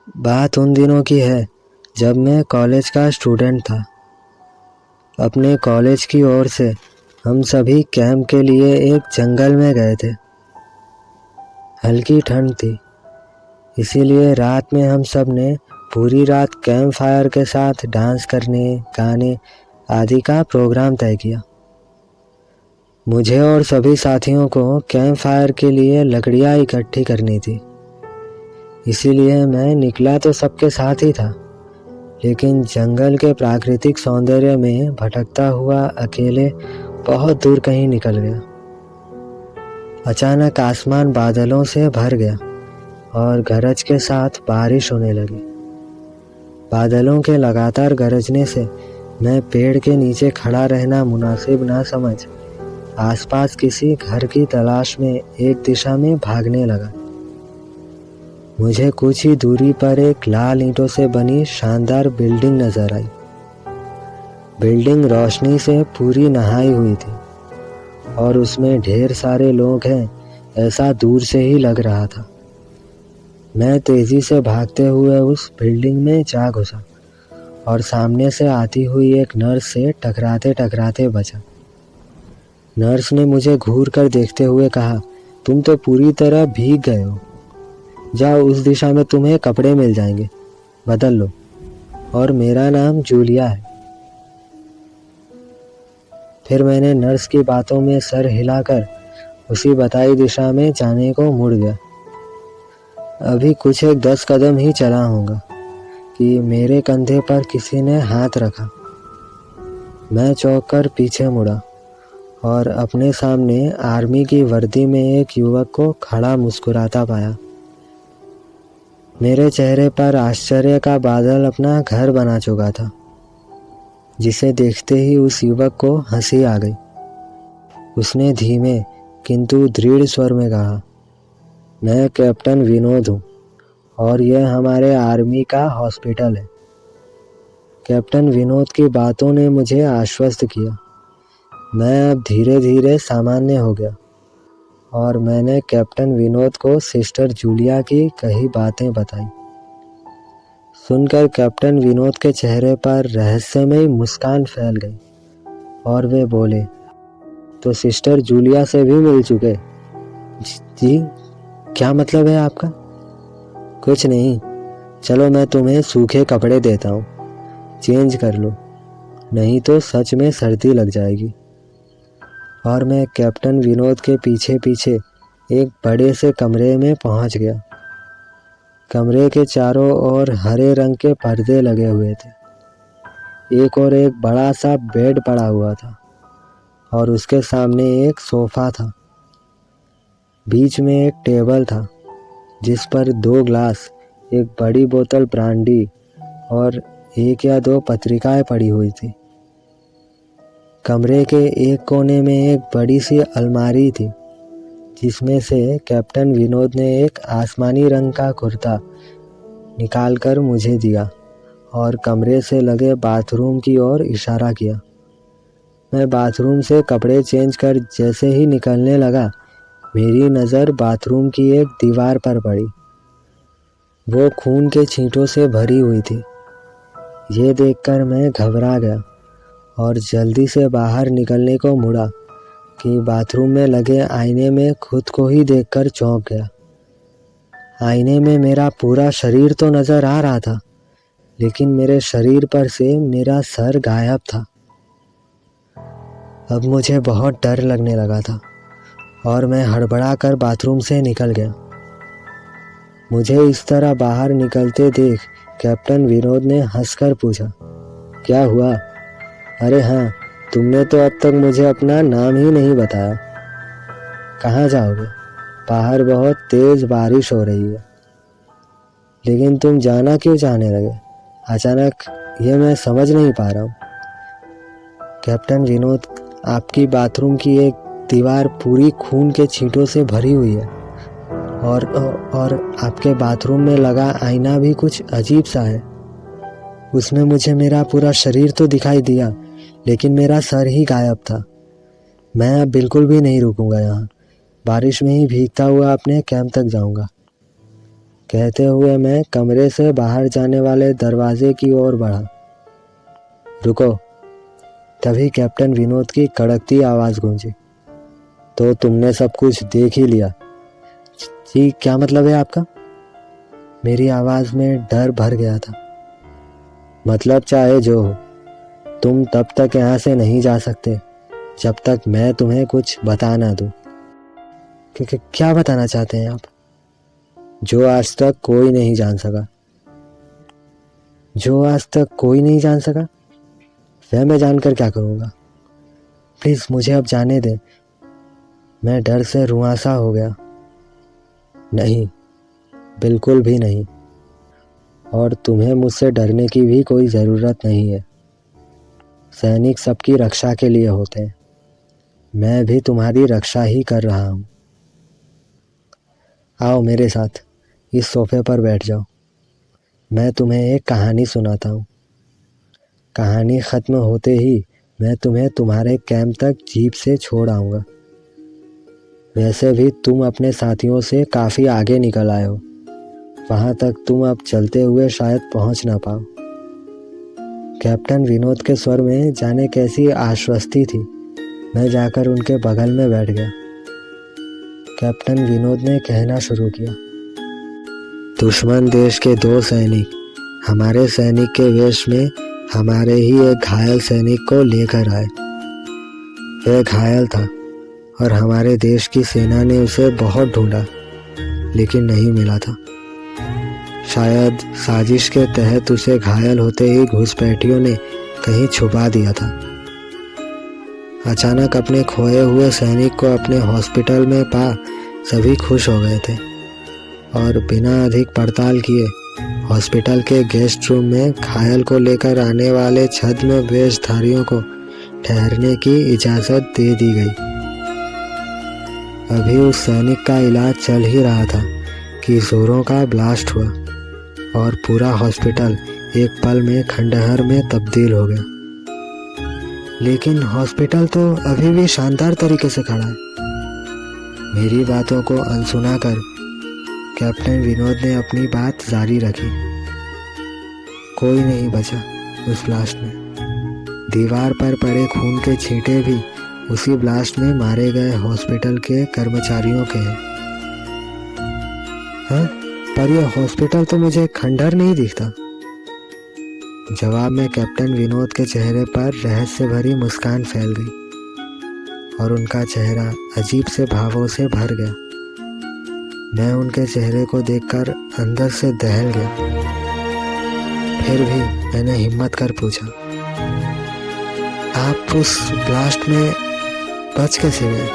बात उन दिनों की है जब मैं कॉलेज का स्टूडेंट था। अपने कॉलेज की ओर से हम सभी कैंप के लिए एक जंगल में गए थे। हल्की ठंड थी, इसीलिए रात में हम सब ने पूरी रात कैंप फायर के साथ डांस करने, गाने आदि का प्रोग्राम तय किया। मुझे और सभी साथियों को कैंप फायर के लिए लकड़ियाँ इकट्ठी करनी थी, इसीलिए मैं निकला तो सबके साथ ही था, लेकिन जंगल के प्राकृतिक सौंदर्य में भटकता हुआ अकेले बहुत दूर कहीं निकल गया। अचानक आसमान बादलों से भर गया और गरज के साथ बारिश होने लगी। बादलों के लगातार गरजने से मैं पेड़ के नीचे खड़ा रहना मुनासिब ना समझ आसपास किसी घर की तलाश में एक दिशा में भागने लगा। मुझे कुछ ही दूरी पर एक लाल ईंटों से बनी शानदार बिल्डिंग नजर आई। बिल्डिंग रोशनी से पूरी नहाई हुई थी और उसमें ढेर सारे लोग हैं, ऐसा दूर से ही लग रहा था। मैं तेजी से भागते हुए उस बिल्डिंग में जा घुसा और सामने से आती हुई एक नर्स से टकराते टकराते बचा। नर्स ने मुझे घूर कर देखते हुए कहा, तुम तो पूरी तरह भीग गए हो, जाओ उस दिशा में तुम्हें कपड़े मिल जाएंगे, बदल लो। और मेरा नाम जूलिया है। फिर मैंने नर्स की बातों में सर हिलाकर उसी बताई दिशा में जाने को मुड़ गया। अभी कुछ एक 10 कदम ही चला होगा कि मेरे कंधे पर किसी ने हाथ रखा। मैं चौंक कर पीछे मुड़ा और अपने सामने आर्मी की वर्दी में एक युवक को खड़ा मुस्कुराता पाया। मेरे चेहरे पर आश्चर्य का बादल अपना घर बना चुका था, जिसे देखते ही उस युवक को हंसी आ गई। उसने धीमे किंतु दृढ़ स्वर में कहा, मैं कैप्टन विनोद हूँ और यह हमारे आर्मी का हॉस्पिटल है। कैप्टन विनोद की बातों ने मुझे आश्वस्त किया। मैं अब धीरे धीरे सामान्य हो गया और मैंने कैप्टन विनोद को सिस्टर जूलिया की कही बातें बताई। सुनकर कैप्टन विनोद के चेहरे पर रहस्यमयी मुस्कान फैल गई और वे बोले, तो सिस्टर जूलिया से भी मिल चुके? जी, क्या मतलब है आपका? कुछ नहीं, चलो मैं तुम्हें सूखे कपड़े देता हूँ, चेंज कर लो, नहीं तो सच में सर्दी लग जाएगी। और मैं कैप्टन विनोद के पीछे पीछे एक बड़े से कमरे में पहुंच गया। कमरे के चारों ओर हरे रंग के पर्दे लगे हुए थे। एक और एक बड़ा सा बेड पड़ा हुआ था और उसके सामने एक सोफा था। बीच में एक टेबल था जिस पर 2 ग्लास, एक बड़ी बोतल ब्रांडी और 1 या 2 पत्रिकाएं पड़ी हुई थी। कमरे के एक कोने में एक बड़ी सी अलमारी थी जिसमें से कैप्टन विनोद ने एक आसमानी रंग का कुर्ता निकालकर मुझे दिया और कमरे से लगे बाथरूम की ओर इशारा किया। मैं बाथरूम से कपड़े चेंज कर जैसे ही निकलने लगा, मेरी नज़र बाथरूम की एक दीवार पर पड़ी। वो खून के छींटों से भरी हुई थी। ये देखकर मैं घबरा गया और जल्दी से बाहर निकलने को मुड़ा कि बाथरूम में लगे आईने में खुद को ही देखकर चौंक गया। आईने में मेरा पूरा शरीर तो नज़र आ रहा था, लेकिन मेरे शरीर पर से मेरा सर गायब था। अब मुझे बहुत डर लगने लगा था और मैं हड़बड़ाकर बाथरूम से निकल गया। मुझे इस तरह बाहर निकलते देख कैप्टन विनोद ने हंसकर पूछा, क्या हुआ? अरे हाँ, तुमने तो अब तक मुझे अपना नाम ही नहीं बताया। कहाँ जाओगे? बाहर बहुत तेज बारिश हो रही है। लेकिन तुम जाना क्यों चाहने लगे अचानक, ये मैं समझ नहीं पा रहा हूँ। कैप्टन विनोद, आपकी बाथरूम की एक दीवार पूरी खून के छींटों से भरी हुई है और आपके बाथरूम में लगा आईना भी कुछ अजीब सा है। उसमें मुझे मेरा पूरा शरीर तो दिखाई दिया, लेकिन मेरा सर ही गायब था। मैं अब बिल्कुल भी नहीं रुकूंगा यहाँ, बारिश में ही भीगता हुआ अपने कैंप तक जाऊंगा। कहते हुए मैं कमरे से बाहर जाने वाले दरवाजे की ओर बढ़ा। रुको। तभी कैप्टन विनोद की कड़कती आवाज़ गूंजी। तो तुमने सब कुछ देख ही लिया? जी, क्या मतलब है आपका? मेरी आवाज़ में डर भर गया था। मतलब चाहे जो हो, तुम तब तक यहाँ से नहीं जा सकते जब तक मैं तुम्हें कुछ बता ना दूँ। क्या बताना चाहते हैं आप? जो आज तक कोई नहीं जान सका। जो आज तक कोई नहीं जान सका? वह मैं जानकर क्या करूँगा? प्लीज़ मुझे अब जाने दें। मैं डर से रुआंसा हो गया। नहीं, बिल्कुल भी नहीं। और तुम्हें मुझसे डरने की भी कोई ज़रूरत नहीं है। सैनिक सबकी रक्षा के लिए होते हैं। मैं भी तुम्हारी रक्षा ही कर रहा हूँ। आओ मेरे साथ, इस सोफे पर बैठ जाओ। मैं तुम्हें एक कहानी सुनाता हूँ। कहानी ख़त्म होते ही मैं तुम्हें तुम्हारे कैंप तक जीप से छोड़ आऊँगा। वैसे भी तुम अपने साथियों से काफ़ी आगे निकल आए हो। वहाँ तक तुम अब चलते हुए शायद पहुँच ना पाओ। कैप्टन विनोद के स्वर में जाने कैसी आश्वस्ति थी। मैं जाकर उनके बगल में बैठ गया। कैप्टन विनोद ने कहना शुरू किया। दुश्मन देश के 2 सैनिक हमारे सैनिक के वेश में हमारे ही एक घायल सैनिक को लेकर आए। वह घायल था और हमारे देश की सेना ने उसे बहुत ढूंढा, लेकिन नहीं मिला था। शायद साजिश के तहत उसे घायल होते ही घुसपैठियों ने कहीं छुपा दिया था। अचानक अपने खोए हुए सैनिक को अपने हॉस्पिटल में पा सभी खुश हो गए थे और बिना अधिक पड़ताल किए हॉस्पिटल के गेस्ट रूम में घायल को लेकर आने वाले छद्म वेशधारियों को ठहरने की इजाज़त दे दी गई। अभी उस सैनिक का इलाज चल ही रहा था कि जोरों का ब्लास्ट हुआ और पूरा हॉस्पिटल एक पल में खंडहर में तब्दील हो गया। लेकिन हॉस्पिटल तो अभी भी शानदार तरीके से खड़ा है। मेरी बातों को अनसुना कर कैप्टन विनोद ने अपनी बात जारी रखी। कोई नहीं बचा उस ब्लास्ट में। दीवार पर पड़े खून के छींटे भी उसी ब्लास्ट में मारे गए हॉस्पिटल के कर्मचारियों के हैं। हाँ, पर यह हॉस्पिटल तो मुझे खंडहर नहीं दिखता। जवाब में कैप्टन विनोद के चेहरे पर रहस्य भरी मुस्कान फैल गई और उनका चेहरा अजीब से भावों से भर गया। मैं उनके चेहरे को देखकर अंदर से दहल गया। फिर भी मैंने हिम्मत कर पूछा, आप उस ब्लास्ट में बच कैसे गए?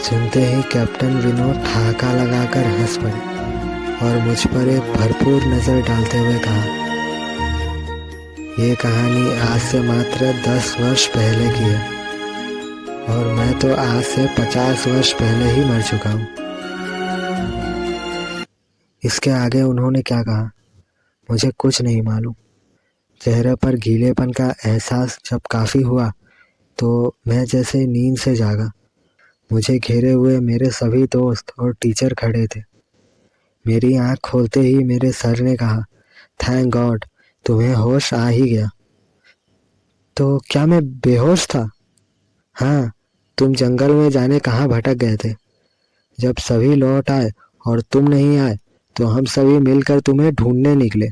सुनते ही कैप्टन विनोद ठहाका लगाकर हंस पड़े और मुझ पर एक भरपूर नज़र डालते हुए कहा, ये कहानी आज से मात्र 10 वर्ष पहले की है और मैं तो आज से 50 वर्ष पहले ही मर चुका हूँ। इसके आगे उन्होंने क्या कहा मुझे कुछ नहीं मालूम। चेहरे पर गीलेपन का एहसास जब काफ़ी हुआ तो मैं जैसे नींद से जागा। मुझे घेरे हुए मेरे सभी दोस्त और टीचर खड़े थे। मेरी आँख खोलते ही मेरे सर ने कहा, थैंक गॉड तुम्हें होश आ ही गया। तो क्या मैं बेहोश था? हाँ, तुम जंगल में जाने कहाँ भटक गए थे। जब सभी लौट आए और तुम नहीं आए तो हम सभी मिलकर तुम्हें ढूंढने निकले।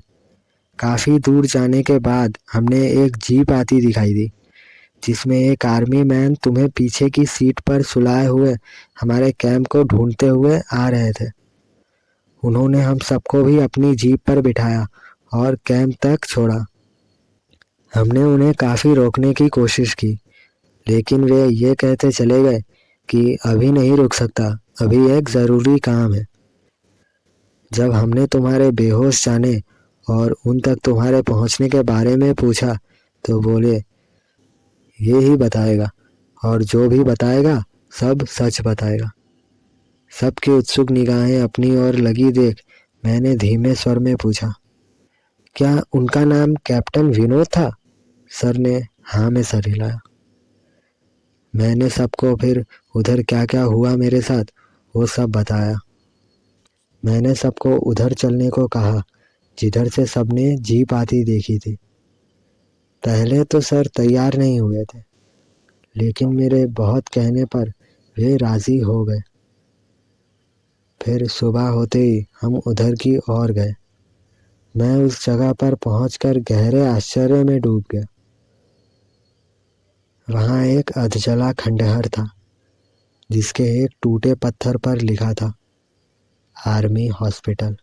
काफ़ी दूर जाने के बाद हमने एक जीप आती दिखाई दी जिसमें एक आर्मी मैन तुम्हें पीछे की सीट पर सुलाए हुए हमारे कैंप को ढूंढते हुए आ रहे थे। उन्होंने हम सबको भी अपनी जीप पर बिठाया और कैंप तक छोड़ा। हमने उन्हें काफ़ी रोकने की कोशिश की, लेकिन वे ये कहते चले गए कि अभी नहीं रुक सकता, अभी एक ज़रूरी काम है। जब हमने तुम्हारे बेहोश जाने और उन तक तुम्हारे पहुंचने के बारे में पूछा तो बोले ये ही बताएगा और जो भी बताएगा सब सच बताएगा। सबकी उत्सुक निगाहें अपनी ओर लगी देख मैंने धीमे स्वर में पूछा, क्या उनका नाम कैप्टन विनोद था? सर ने हाँ में सर हिलाया। मैंने सबको फिर उधर क्या क्या हुआ मेरे साथ वो सब बताया। मैंने सबको उधर चलने को कहा जिधर से सबने जीप आती देखी थी। पहले तो सर तैयार नहीं हुए थे, लेकिन मेरे बहुत कहने पर वे राजी हो गए। फिर सुबह होते ही हम उधर की ओर गए। मैं उस जगह पर पहुंचकर गहरे आश्चर्य में डूब गया। वहां एक अधजला खंडहर था, जिसके एक टूटे पत्थर पर लिखा था आर्मी हॉस्पिटल।